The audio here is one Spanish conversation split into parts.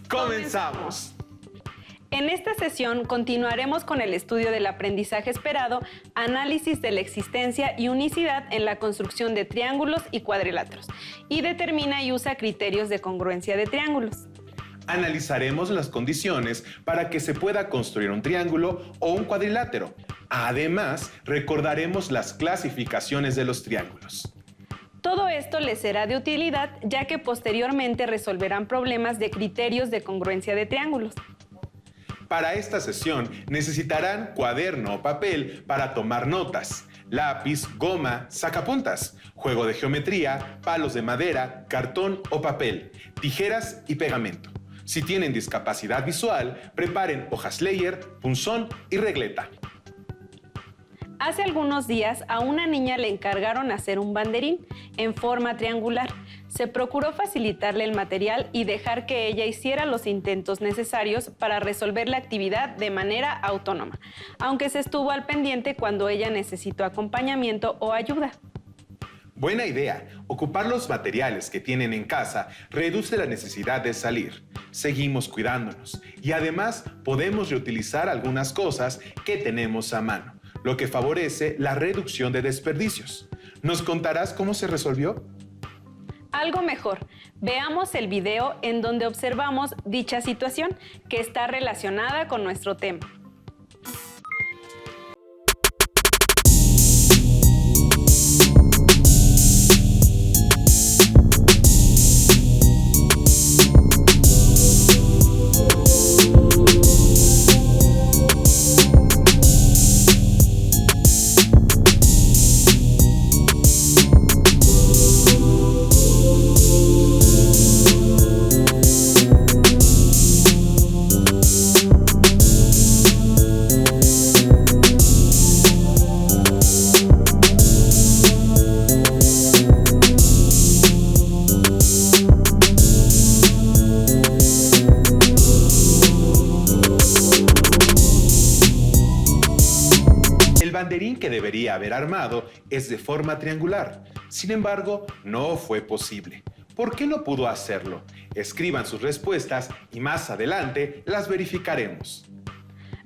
¡Comenzamos! En esta sesión continuaremos con el estudio del aprendizaje esperado, análisis de la existencia y unicidad en la construcción de triángulos y cuadriláteros, y determina y usa criterios de congruencia de triángulos. Analizaremos las condiciones para que se pueda construir un triángulo o un cuadrilátero. Además, recordaremos las clasificaciones de los triángulos. Todo esto les será de utilidad, ya que posteriormente resolverán problemas de criterios de congruencia de triángulos. Para esta sesión necesitarán cuaderno o papel para tomar notas, lápiz, goma, sacapuntas, juego de geometría, palos de madera, cartón o papel, tijeras y pegamento. Si tienen discapacidad visual, preparen hojas Leyer, punzón y regleta. Hace algunos días a una niña le encargaron hacer un banderín en forma triangular. Se procuró facilitarle el material y dejar que ella hiciera los intentos necesarios para resolver la actividad de manera autónoma, aunque se estuvo al pendiente cuando ella necesitó acompañamiento o ayuda. Buena idea. Ocupar los materiales que tienen en casa reduce la necesidad de salir. Seguimos cuidándonos y además podemos reutilizar algunas cosas que tenemos a mano, lo que favorece la reducción de desperdicios. ¿Nos contarás cómo se resolvió? Algo mejor. Veamos el video en donde observamos dicha situación que está relacionada con nuestro tema. El banderín que debería haber armado es de forma triangular. Sin embargo, no fue posible. ¿Por qué no pudo hacerlo? Escriban sus respuestas y más adelante las verificaremos.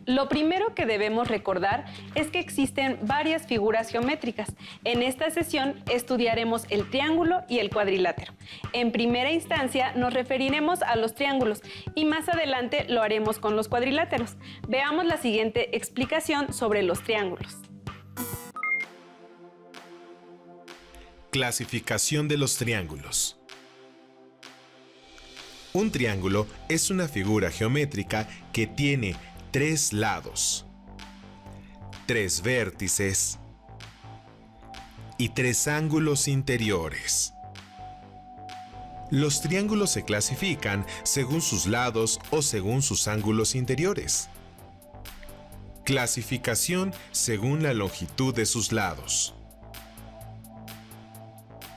Lo primero que debemos recordar es que existen varias figuras geométricas. En esta sesión estudiaremos el triángulo y el cuadrilátero. En primera instancia nos referiremos a los triángulos y más adelante lo haremos con los cuadriláteros. Veamos la siguiente explicación sobre los triángulos. Clasificación de los triángulos. Un triángulo es una figura geométrica que tiene 3 lados, 3 vértices y 3 ángulos interiores. Los triángulos se clasifican según sus lados o según sus ángulos interiores. Clasificación según la longitud de sus lados.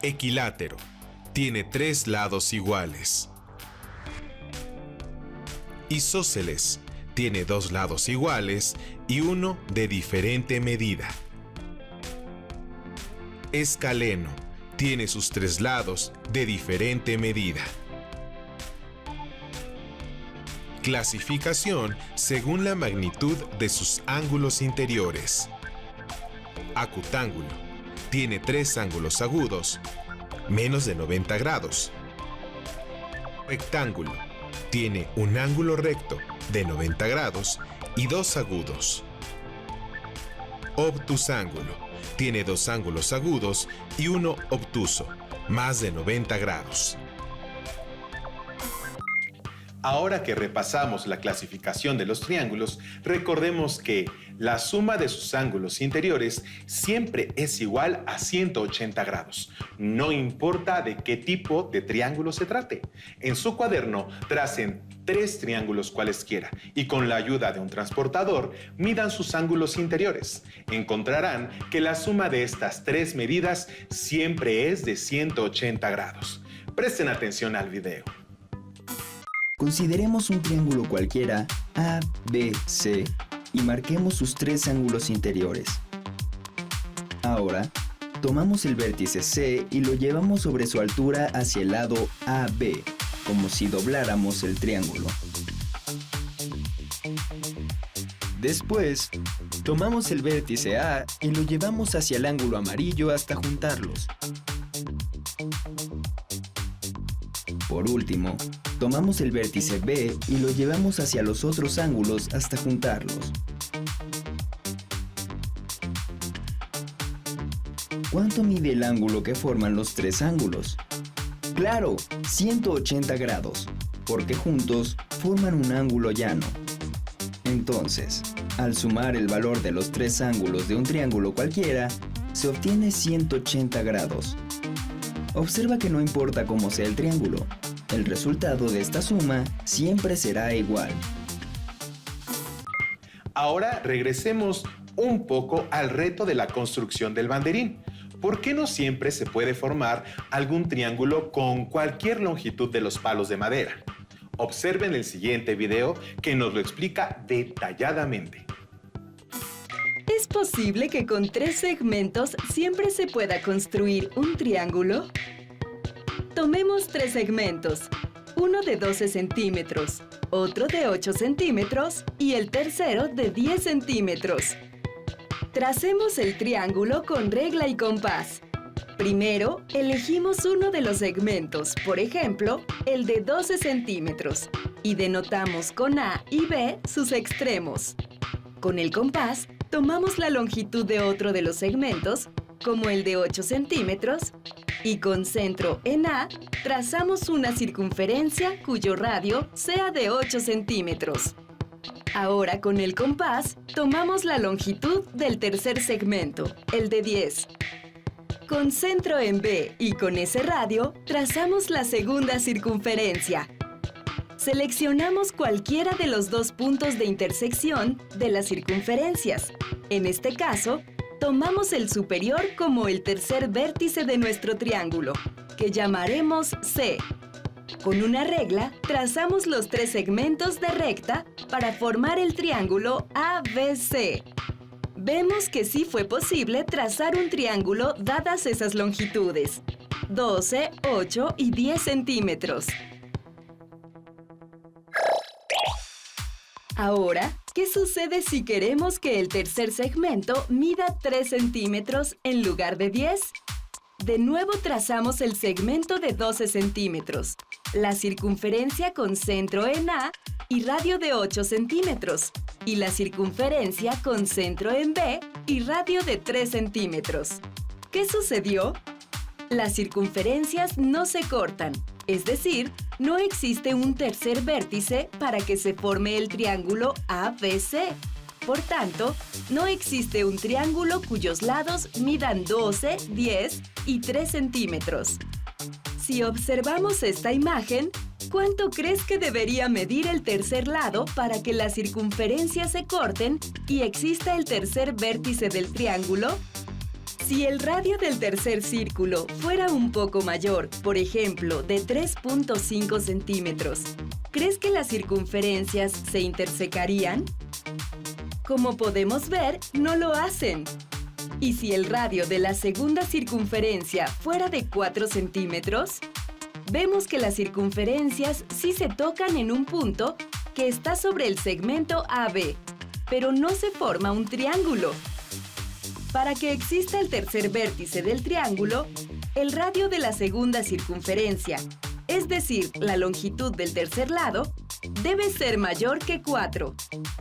Equilátero. Tiene 3 lados iguales. Isósceles. Tiene 2 lados iguales y uno de diferente medida. Escaleno. Tiene sus 3 lados de diferente medida. Clasificación según la magnitud de sus ángulos interiores. Acutángulo. Tiene 3 ángulos agudos, menos de 90 grados. Rectángulo. Tiene un ángulo recto de 90 grados y 2 agudos. Obtusángulo. Tiene 2 ángulos agudos y uno obtuso, más de 90 grados. Ahora que repasamos la clasificación de los triángulos, recordemos que la suma de sus ángulos interiores siempre es igual a 180 grados. No importa de qué tipo de triángulo se trate. En su cuaderno tracen 3 triángulos cualesquiera y con la ayuda de un transportador midan sus ángulos interiores. Encontrarán que la suma de estas 3 medidas siempre es de 180 grados. Presten atención al video. Consideremos un triángulo cualquiera A, B, C y marquemos sus 3 ángulos interiores. Ahora, tomamos el vértice C y lo llevamos sobre su altura hacia el lado AB, como si dobláramos el triángulo. Después, tomamos el vértice A y lo llevamos hacia el ángulo amarillo hasta juntarlos. Por último, tomamos el vértice B y lo llevamos hacia los otros ángulos hasta juntarlos. ¿Cuánto mide el ángulo que forman los tres ángulos? ¡Claro! 180 grados, porque juntos forman un ángulo llano. Entonces, al sumar el valor de los tres ángulos de un triángulo cualquiera, se obtiene 180 grados. Observa que no importa cómo sea el triángulo, el resultado de esta suma siempre será igual. Ahora regresemos un poco al reto de la construcción del banderín. ¿Por qué no siempre se puede formar algún triángulo con cualquier longitud de los palos de madera? Observen el siguiente video que nos lo explica detalladamente. ¿Es posible que con 3 segmentos siempre se pueda construir un triángulo? Tomemos 3 segmentos, uno de 12 centímetros, otro de 8 centímetros y el tercero de 10 centímetros. Tracemos el triángulo con regla y compás. Primero, elegimos uno de los segmentos, por ejemplo, el de 12 centímetros, y denotamos con A y B sus extremos. Con el compás, tomamos la longitud de otro de los segmentos, como el de 8 centímetros, y con centro en A, trazamos una circunferencia cuyo radio sea de 8 centímetros. Ahora con el compás, tomamos la longitud del tercer segmento, el de 10. Con centro en B y con ese radio, trazamos la segunda circunferencia. Seleccionamos cualquiera de los dos puntos de intersección de las circunferencias. En este caso, tomamos el superior como el tercer vértice de nuestro triángulo, que llamaremos C. Con una regla, trazamos los 3 segmentos de recta para formar el triángulo ABC. Vemos que sí fue posible trazar un triángulo dadas esas longitudes, 12, 8 y 10 centímetros. Ahora, ¿qué sucede si queremos que el tercer segmento mida 3 centímetros en lugar de 10? De nuevo trazamos el segmento de 12 centímetros, la circunferencia con centro en A y radio de 8 centímetros, y la circunferencia con centro en B y radio de 3 centímetros. ¿Qué sucedió? Las circunferencias no se cortan, es decir, no existe un tercer vértice para que se forme el triángulo ABC. Por tanto, no existe un triángulo cuyos lados midan 12, 10 y 3 centímetros. Si observamos esta imagen, ¿cuánto crees que debería medir el tercer lado para que las circunferencias se corten y exista el tercer vértice del triángulo? Si el radio del tercer círculo fuera un poco mayor, por ejemplo, de 3.5 centímetros, ¿crees que las circunferencias se intersecarían? Como podemos ver, no lo hacen. ¿Y si el radio de la segunda circunferencia fuera de 4 centímetros? Vemos que las circunferencias sí se tocan en un punto que está sobre el segmento AB, pero no se forma un triángulo. Para que exista el tercer vértice del triángulo, el radio de la segunda circunferencia, es decir, la longitud del tercer lado, debe ser mayor que 4,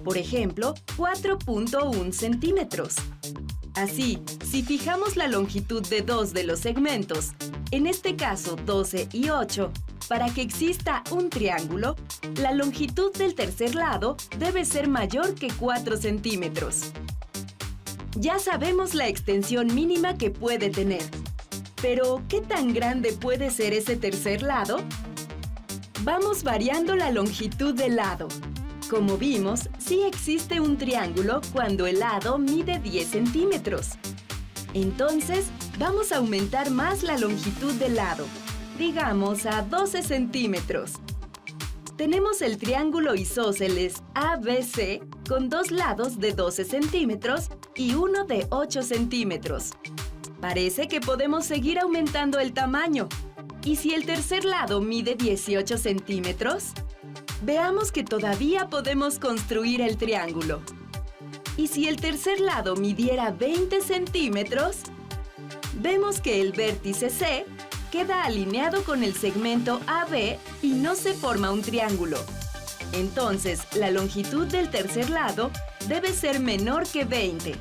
por ejemplo, 4.1 centímetros. Así, si fijamos la longitud de 2 de los segmentos, en este caso 12 y 8, para que exista un triángulo, la longitud del tercer lado debe ser mayor que 4 centímetros. Ya sabemos la extensión mínima que puede tener. Pero, ¿qué tan grande puede ser ese tercer lado? Vamos variando la longitud del lado. Como vimos, sí existe un triángulo cuando el lado mide 10 centímetros. Entonces, vamos a aumentar más la longitud del lado, digamos a 12 centímetros. Tenemos el triángulo isósceles ABC con 2 lados de 12 centímetros y uno de 8 centímetros. Parece que podemos seguir aumentando el tamaño. ¿Y si el tercer lado mide 18 centímetros? Veamos que todavía podemos construir el triángulo. ¿Y si el tercer lado midiera 20 centímetros? Vemos que el vértice C queda alineado con el segmento AB y no se forma un triángulo. Entonces, la longitud del tercer lado debe ser menor que 20.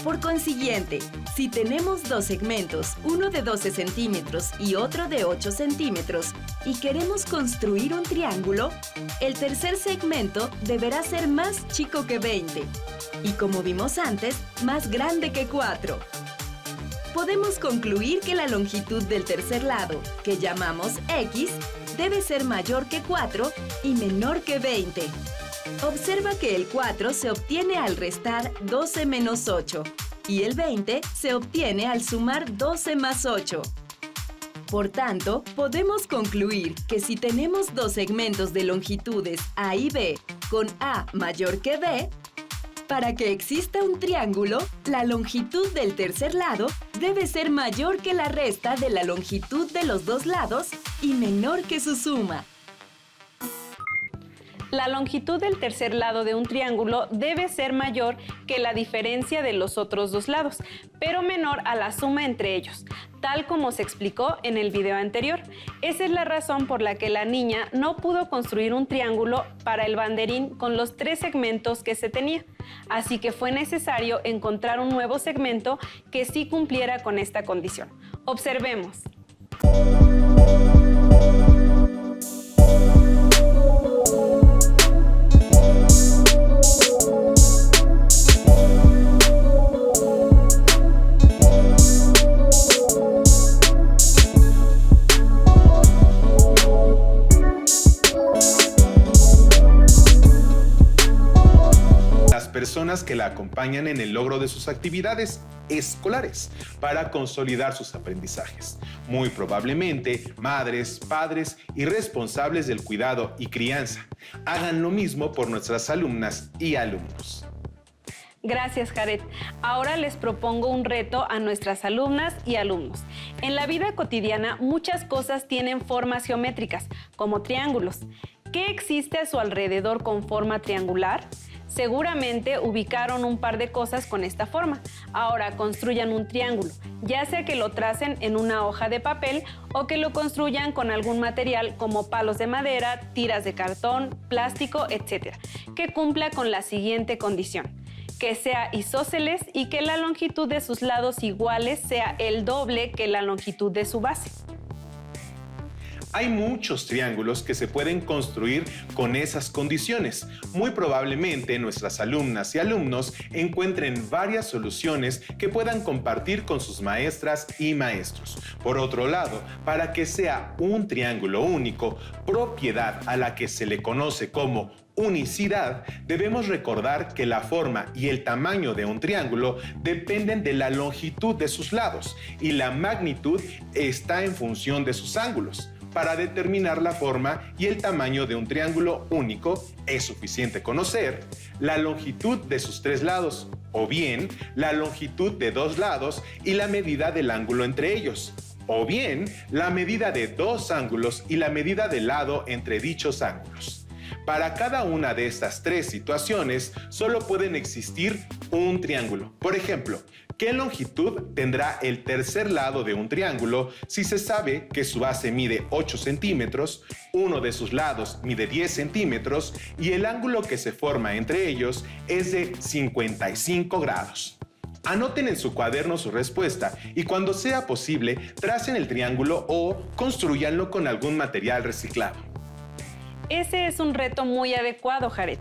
Por consiguiente, si tenemos dos segmentos, uno de 12 centímetros y otro de 8 centímetros, y queremos construir un triángulo, el tercer segmento deberá ser más chico que 20 y, como vimos antes, más grande que 4. Podemos concluir que la longitud del tercer lado, que llamamos X, debe ser mayor que 4 y menor que 20. Observa que el 4 se obtiene al restar 12 menos 8 y el 20 se obtiene al sumar 12 más 8. Por tanto, podemos concluir que si tenemos dos segmentos de longitudes A y B con A mayor que B, para que exista un triángulo, la longitud del tercer lado debe ser mayor que la resta de la longitud de los dos lados y menor que su suma. La longitud del tercer lado de un triángulo debe ser mayor que la diferencia de los otros dos lados, pero menor a la suma entre ellos, tal como se explicó en el video anterior. Esa es la razón por la que la niña no pudo construir un triángulo para el banderín con los 3 segmentos que se tenía. Así que fue necesario encontrar un nuevo segmento que sí cumpliera con esta condición. Observemos. Personas que la acompañan en el logro de sus actividades escolares para consolidar sus aprendizajes. Muy probablemente, madres, padres y responsables del cuidado y crianza hagan lo mismo por nuestras alumnas y alumnos. Gracias, Jared. Ahora les propongo un reto a nuestras alumnas y alumnos. En la vida cotidiana, muchas cosas tienen formas geométricas, como triángulos. ¿Qué existe a su alrededor con forma triangular? Seguramente ubicaron un par de cosas con esta forma. Ahora construyan un triángulo, ya sea que lo tracen en una hoja de papel o que lo construyan con algún material como palos de madera, tiras de cartón, plástico, etc., que cumpla con la siguiente condición: que sea isósceles y que la longitud de sus lados iguales sea el doble que la longitud de su base. Hay muchos triángulos que se pueden construir con esas condiciones. Muy probablemente nuestras alumnas y alumnos encuentren varias soluciones que puedan compartir con sus maestras y maestros. Por otro lado, para que sea un triángulo único, propiedad a la que se le conoce como unicidad, debemos recordar que la forma y el tamaño de un triángulo dependen de la longitud de sus lados y la magnitud está en función de sus ángulos. Para determinar la forma y el tamaño de un triángulo único, es suficiente conocer la longitud de sus 3 lados, o bien la longitud de 2 lados y la medida del ángulo entre ellos, o bien la medida de 2 ángulos y la medida del lado entre dichos ángulos. Para cada una de estas 3 situaciones, solo pueden existir un triángulo. Por ejemplo, ¿qué longitud tendrá el tercer lado de un triángulo si se sabe que su base mide 8 centímetros, uno de sus lados mide 10 centímetros y el ángulo que se forma entre ellos es de 55 grados? Anoten en su cuaderno su respuesta y cuando sea posible, tracen el triángulo o construyanlo con algún material reciclado. Ese es un reto muy adecuado, Jared.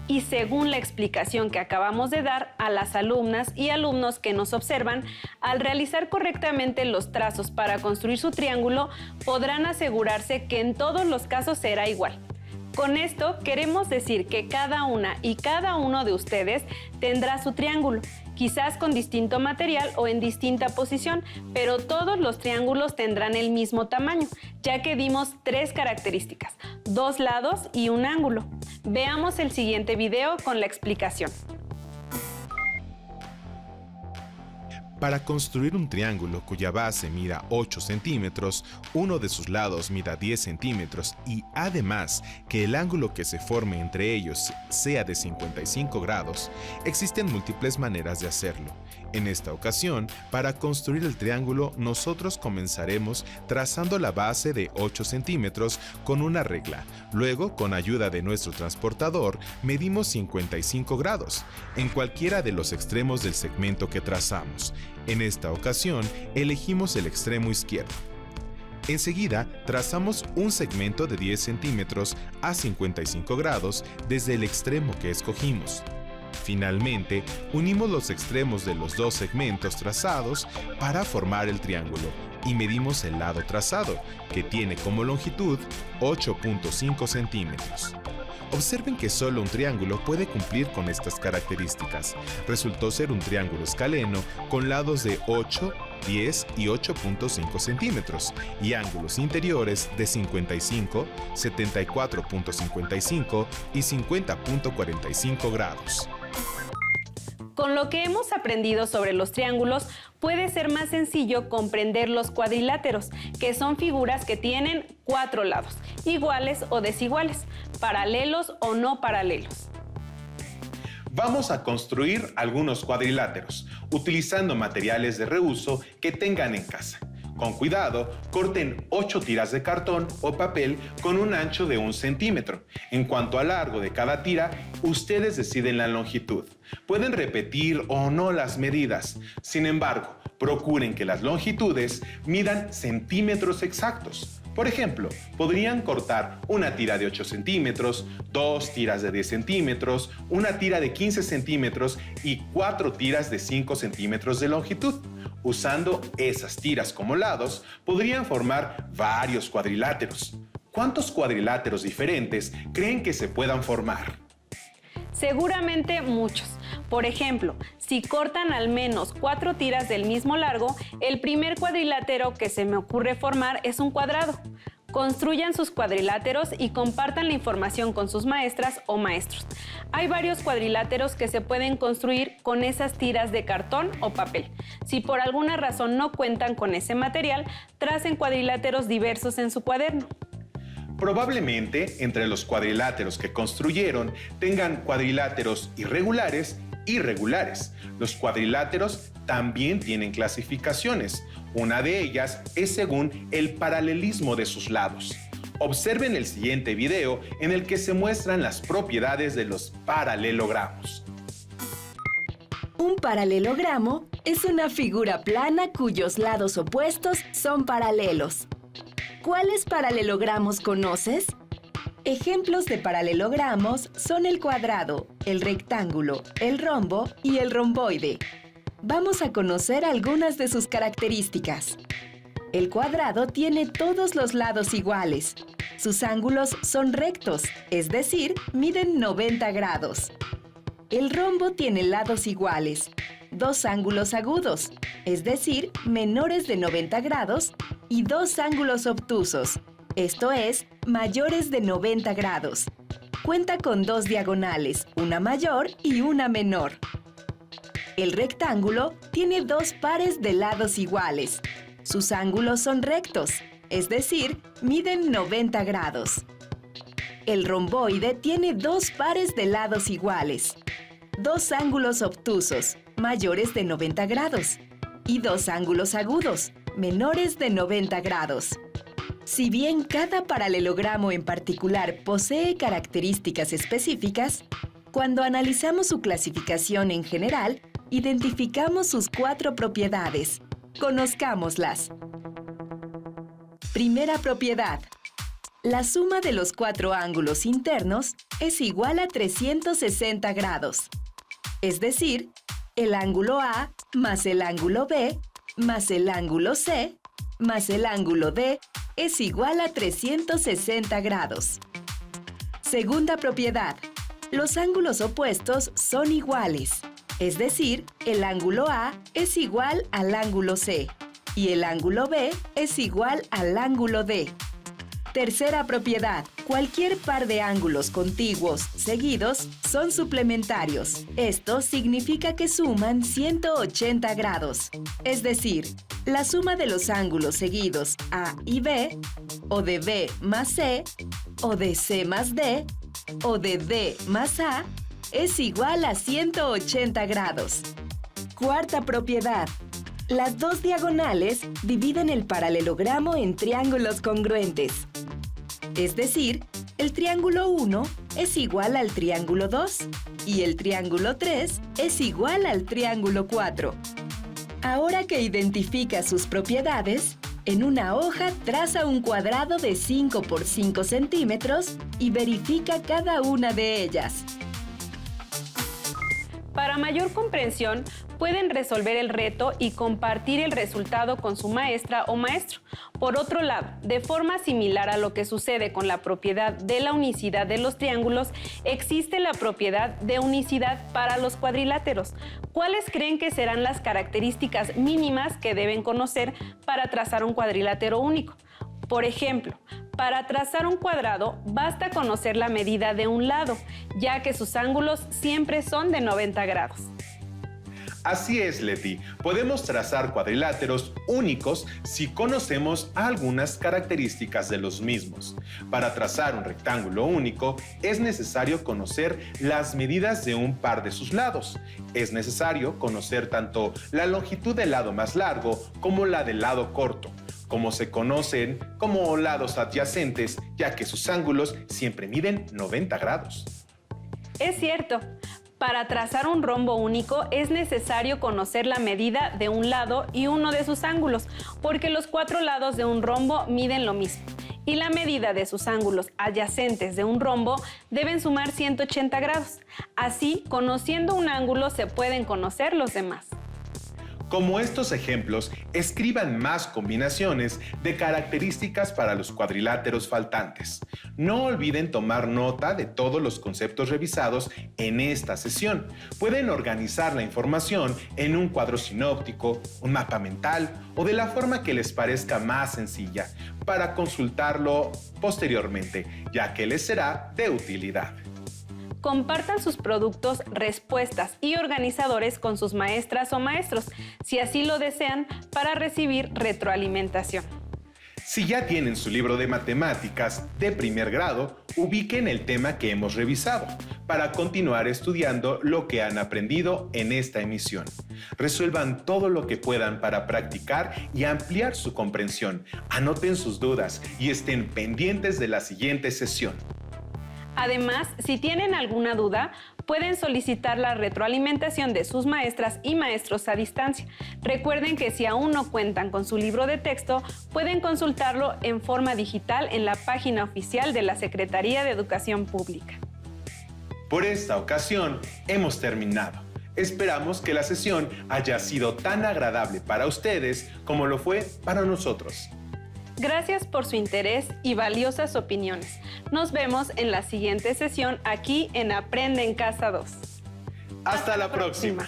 Y según la explicación que acabamos de dar a las alumnas y alumnos que nos observan, al realizar correctamente los trazos para construir su triángulo, podrán asegurarse que en todos los casos será igual. Con esto queremos decir que cada una y cada uno de ustedes tendrá su triángulo, quizás con distinto material o en distinta posición, pero todos los triángulos tendrán el mismo tamaño, ya que dimos 3 características, 2 lados y un ángulo. Veamos el siguiente video con la explicación. Para construir un triángulo cuya base mida 8 centímetros, uno de sus lados mida 10 centímetros y además que el ángulo que se forme entre ellos sea de 55 grados, existen múltiples maneras de hacerlo. En esta ocasión, para construir el triángulo, nosotros comenzaremos trazando la base de 8 centímetros con una regla. Luego, con ayuda de nuestro transportador, medimos 55 grados en cualquiera de los extremos del segmento que trazamos. En esta ocasión, elegimos el extremo izquierdo. Enseguida, trazamos un segmento de 10 centímetros a 55 grados desde el extremo que escogimos. Finalmente, unimos los extremos de los dos segmentos trazados para formar el triángulo y medimos el lado trazado, que tiene como longitud 8.5 centímetros. Observen que solo un triángulo puede cumplir con estas características. Resultó ser un triángulo escaleno con lados de 8, 10 y 8.5 centímetros y ángulos interiores de 55, 74.55 y 50.45 grados. Con lo que hemos aprendido sobre los triángulos, puede ser más sencillo comprender los cuadriláteros, que son figuras que tienen 4 lados, iguales o desiguales, paralelos o no paralelos. Vamos a construir algunos cuadriláteros, utilizando materiales de reuso que tengan en casa. Con cuidado, corten 8 tiras de cartón o papel con un ancho de 1 centímetro. En cuanto al largo de cada tira, ustedes deciden la longitud. Pueden repetir o no las medidas. Sin embargo, procuren que las longitudes midan centímetros exactos. Por ejemplo, podrían cortar una tira de 8 centímetros, 2 tiras de 10 centímetros, una tira de 15 centímetros y 4 tiras de 5 centímetros de longitud. Usando esas tiras como lados, podrían formar varios cuadriláteros. ¿Cuántos cuadriláteros diferentes creen que se puedan formar? Seguramente muchos. Por ejemplo, si cortan al menos 4 tiras del mismo largo, el primer cuadrilátero que se me ocurre formar es un cuadrado. Construyan sus cuadriláteros y compartan la información con sus maestras o maestros. Hay varios cuadriláteros que se pueden construir con esas tiras de cartón o papel. Si por alguna razón no cuentan con ese material, tracen cuadriláteros diversos en su cuaderno. Probablemente entre los cuadriláteros que construyeron tengan cuadriláteros irregulares y regulares. Los cuadriláteros también tienen clasificaciones. Una de ellas es según el paralelismo de sus lados. Observen el siguiente video en el que se muestran las propiedades de los paralelogramos. Un paralelogramo es una figura plana cuyos lados opuestos son paralelos. ¿Cuáles paralelogramos conoces? Ejemplos de paralelogramos son el cuadrado, el rectángulo, el rombo y el romboide. Vamos a conocer algunas de sus características. El cuadrado tiene todos los lados iguales. Sus ángulos son rectos, es decir, miden 90 grados. El rombo tiene lados iguales, 2 ángulos agudos, es decir, menores de 90 grados, y 2 ángulos obtusos, esto es, mayores de 90 grados. Cuenta con 2 diagonales, una mayor y una menor. El rectángulo tiene 2 pares de lados iguales. Sus ángulos son rectos, es decir, miden 90 grados. El romboide tiene 2 pares de lados iguales, 2 ángulos obtusos, mayores de 90 grados, y 2 ángulos agudos, menores de 90 grados. Si bien cada paralelogramo en particular posee características específicas, cuando analizamos su clasificación en general, identificamos sus 4 propiedades. Conozcámoslas. Primera propiedad. La suma de los 4 ángulos internos es igual a 360 grados. Es decir, el ángulo A más el ángulo B más el ángulo C más el ángulo D es igual a 360 grados. Segunda propiedad. Los ángulos opuestos son iguales. Es decir, el ángulo A es igual al ángulo C y el ángulo B es igual al ángulo D. Tercera propiedad. Cualquier par de ángulos contiguos seguidos son suplementarios. Esto significa que suman 180 grados. Es decir, la suma de los ángulos seguidos A y B, o de B más C, o de C más D, o de D más A, es igual a 180 grados. Cuarta propiedad. Las dos diagonales dividen el paralelogramo en triángulos congruentes. Es decir, el triángulo 1 es igual al triángulo 2 y el triángulo 3 es igual al triángulo 4. Ahora que identifica sus propiedades, en una hoja traza un cuadrado de 5 por 5 centímetros y verifica cada una de ellas. Para mayor comprensión, pueden resolver el reto y compartir el resultado con su maestra o maestro. Por otro lado, de forma similar a lo que sucede con la propiedad de la unicidad de los triángulos, existe la propiedad de unicidad para los cuadriláteros. ¿Cuáles creen que serán las características mínimas que deben conocer para trazar un cuadrilátero único? Por ejemplo, para trazar un cuadrado basta conocer la medida de un lado, ya que sus ángulos siempre son de 90 grados. Así es, Leti. Podemos trazar cuadriláteros únicos si conocemos algunas características de los mismos. Para trazar un rectángulo único, es necesario conocer las medidas de un par de sus lados. Es necesario conocer tanto la longitud del lado más largo como la del lado corto, como se conocen como lados adyacentes, ya que sus ángulos siempre miden 90 grados. Es cierto. Para trazar un rombo único es necesario conocer la medida de un lado y uno de sus ángulos, porque los 4 lados de un rombo miden lo mismo, y la medida de sus ángulos adyacentes de un rombo deben sumar 180 grados. Así, conociendo un ángulo se pueden conocer los demás. Como estos ejemplos, escriban más combinaciones de características para los cuadriláteros faltantes. No olviden tomar nota de todos los conceptos revisados en esta sesión. Pueden organizar la información en un cuadro sinóptico, un mapa mental o de la forma que les parezca más sencilla para consultarlo posteriormente, ya que les será de utilidad. Compartan sus productos, respuestas y organizadores con sus maestras o maestros, si así lo desean, para recibir retroalimentación. Si ya tienen su libro de matemáticas de primer grado, ubiquen el tema que hemos revisado para continuar estudiando lo que han aprendido en esta emisión. Resuelvan todo lo que puedan para practicar y ampliar su comprensión. Anoten sus dudas y estén pendientes de la siguiente sesión. Además, si tienen alguna duda, pueden solicitar la retroalimentación de sus maestras y maestros a distancia. Recuerden que si aún no cuentan con su libro de texto, pueden consultarlo en forma digital en la página oficial de la Secretaría de Educación Pública. Por esta ocasión, hemos terminado. Esperamos que la sesión haya sido tan agradable para ustedes como lo fue para nosotros. Gracias por su interés y valiosas opiniones. Nos vemos en la siguiente sesión aquí en Aprende en Casa 2. Hasta la próxima.